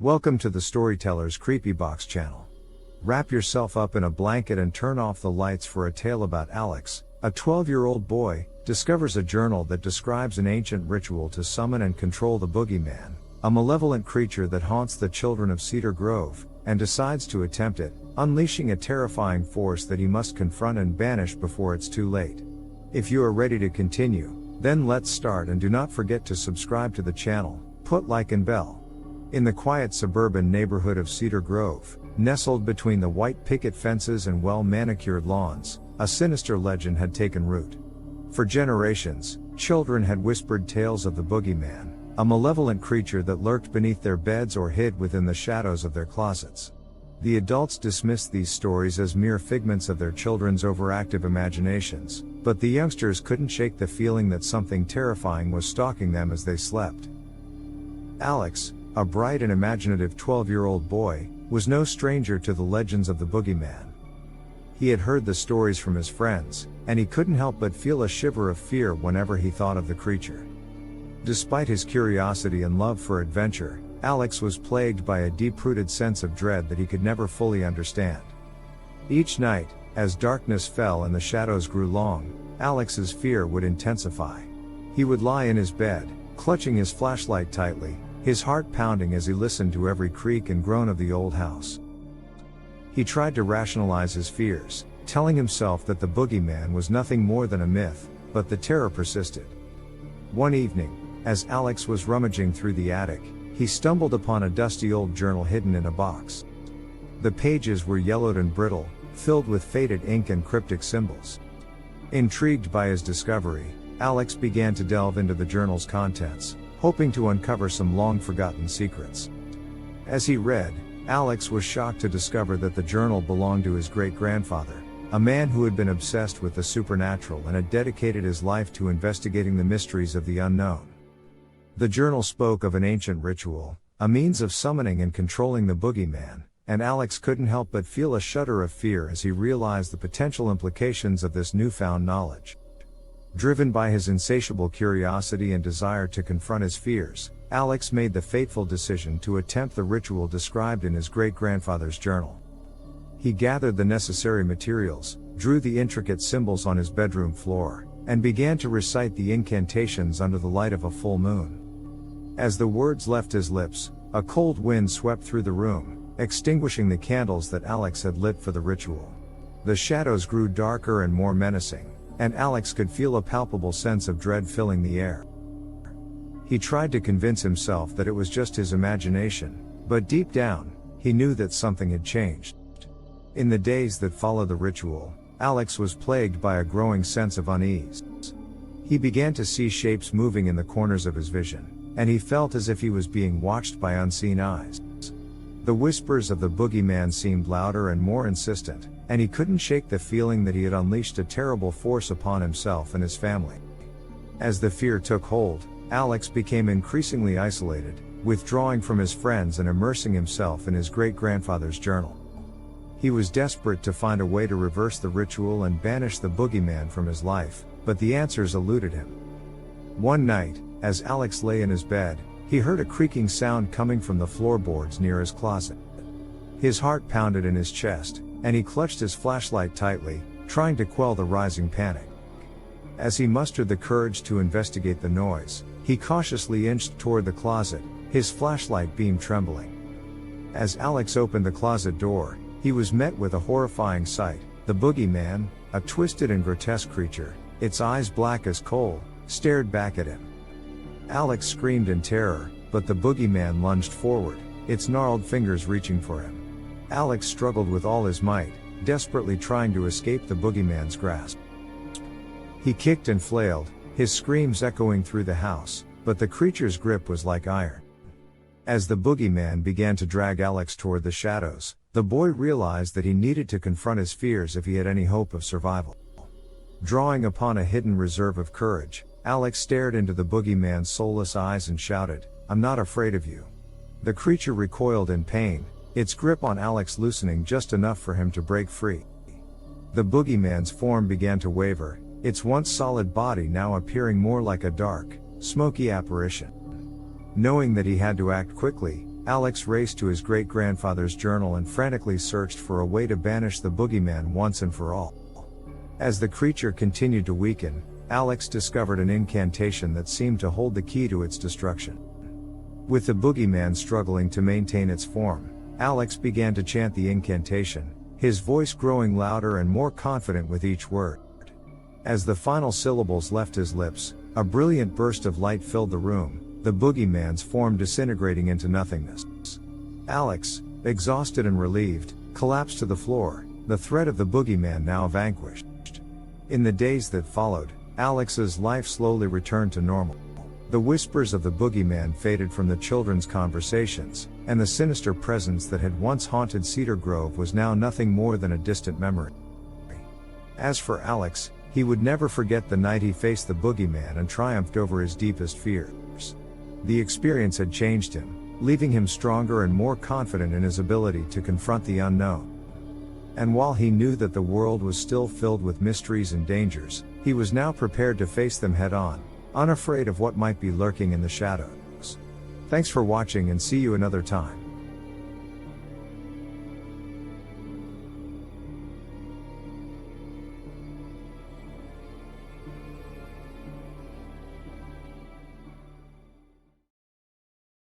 Welcome to the Storyteller's Creepybox channel. Wrap yourself up in a blanket and turn off the lights for a tale about Alex, a 12-year-old boy, discovers a journal that describes an ancient ritual to summon and control the Boogeyman, a malevolent creature that haunts the children of Cedar Grove, and decides to attempt it, unleashing a terrifying force that he must confront and banish before it's too late. If you are ready to continue, then let's start, and do not forget to subscribe to the channel, put like and bell. In the quiet suburban neighborhood of Cedar Grove, nestled between the white picket fences and well-manicured lawns, a sinister legend had taken root. For generations, children had whispered tales of the Boogeyman, a malevolent creature that lurked beneath their beds or hid within the shadows of their closets. The adults dismissed these stories as mere figments of their children's overactive imaginations, but the youngsters couldn't shake the feeling that something terrifying was stalking them as they slept. Alex, a bright and imaginative 12-year-old boy, was no stranger to the legends of the Boogeyman. He had heard the stories from his friends, and he couldn't help but feel a shiver of fear whenever he thought of the creature. Despite his curiosity and love for adventure, Alex was plagued by a deep-rooted sense of dread that he could never fully understand. Each night, as darkness fell and the shadows grew long, Alex's fear would intensify. He would lie in his bed, clutching his flashlight tightly, his heart pounding as he listened to every creak and groan of the old house. He tried to rationalize his fears, telling himself that the Boogeyman was nothing more than a myth, but the terror persisted. One evening, as Alex was rummaging through the attic, he stumbled upon a dusty old journal hidden in a box. The pages were yellowed and brittle, filled with faded ink and cryptic symbols. Intrigued by his discovery, Alex began to delve into the journal's contents, hoping to uncover some long-forgotten secrets. As he read, Alex was shocked to discover that the journal belonged to his great-grandfather, a man who had been obsessed with the supernatural and had dedicated his life to investigating the mysteries of the unknown. The journal spoke of an ancient ritual, a means of summoning and controlling the Boogeyman, and Alex couldn't help but feel a shudder of fear as he realized the potential implications of this newfound knowledge. Driven by his insatiable curiosity and desire to confront his fears, Alex made the fateful decision to attempt the ritual described in his great-grandfather's journal. He gathered the necessary materials, drew the intricate symbols on his bedroom floor, and began to recite the incantations under the light of a full moon. As the words left his lips, a cold wind swept through the room, extinguishing the candles that Alex had lit for the ritual. The shadows grew darker and more menacing, and Alex could feel a palpable sense of dread filling the air. He tried to convince himself that it was just his imagination, but deep down, he knew that something had changed. In the days that followed the ritual, Alex was plagued by a growing sense of unease. He began to see shapes moving in the corners of his vision, and he felt as if he was being watched by unseen eyes. The whispers of the Boogeyman seemed louder and more insistent, and he couldn't shake the feeling that he had unleashed a terrible force upon himself and his family. As the fear took hold, Alex became increasingly isolated, withdrawing from his friends and immersing himself in his great-grandfather's journal. He was desperate to find a way to reverse the ritual and banish the Boogeyman from his life, but the answers eluded him. One night, as Alex lay in his bed, he heard a creaking sound coming from the floorboards near his closet. His heart pounded in his chest, and he clutched his flashlight tightly, trying to quell the rising panic. As he mustered the courage to investigate the noise, he cautiously inched toward the closet, his flashlight beam trembling. As Alex opened the closet door, he was met with a horrifying sight. The Boogeyman, a twisted and grotesque creature, its eyes black as coal, stared back at him. Alex screamed in terror, but the Boogeyman lunged forward, its gnarled fingers reaching for him. Alex struggled with all his might, desperately trying to escape the Boogeyman's grasp. He kicked and flailed, his screams echoing through the house, but the creature's grip was like iron. As the Boogeyman began to drag Alex toward the shadows, the boy realized that he needed to confront his fears if he had any hope of survival. Drawing upon a hidden reserve of courage, Alex stared into the Boogeyman's soulless eyes and shouted, "I'm not afraid of you." The creature recoiled in pain, its grip on Alex loosening just enough for him to break free. The Boogeyman's form began to waver, its once solid body now appearing more like a dark, smoky apparition. Knowing that he had to act quickly, Alex raced to his great-grandfather's journal and frantically searched for a way to banish the boogeyman once and for all. As the creature continued to weaken, Alex discovered an incantation that seemed to hold the key to its destruction. With the boogeyman struggling to maintain its form, Alex began to chant the incantation, his voice growing louder and more confident with each word. As the final syllables left his lips, a brilliant burst of light filled the room, the boogeyman's form disintegrating into nothingness. Alex, exhausted and relieved, collapsed to the floor, the threat of the boogeyman now vanquished. In the days that followed, Alex's life slowly returned to normal. The whispers of the boogeyman faded from the children's conversations, and the sinister presence that had once haunted Cedar Grove was now nothing more than a distant memory. As for Alex, he would never forget the night he faced the boogeyman and triumphed over his deepest fears. The experience had changed him, leaving him stronger and more confident in his ability to confront the unknown. And while he knew that the world was still filled with mysteries and dangers, he was now prepared to face them head-on, unafraid of what might be lurking in the shadows. Thanks for watching and see you another time.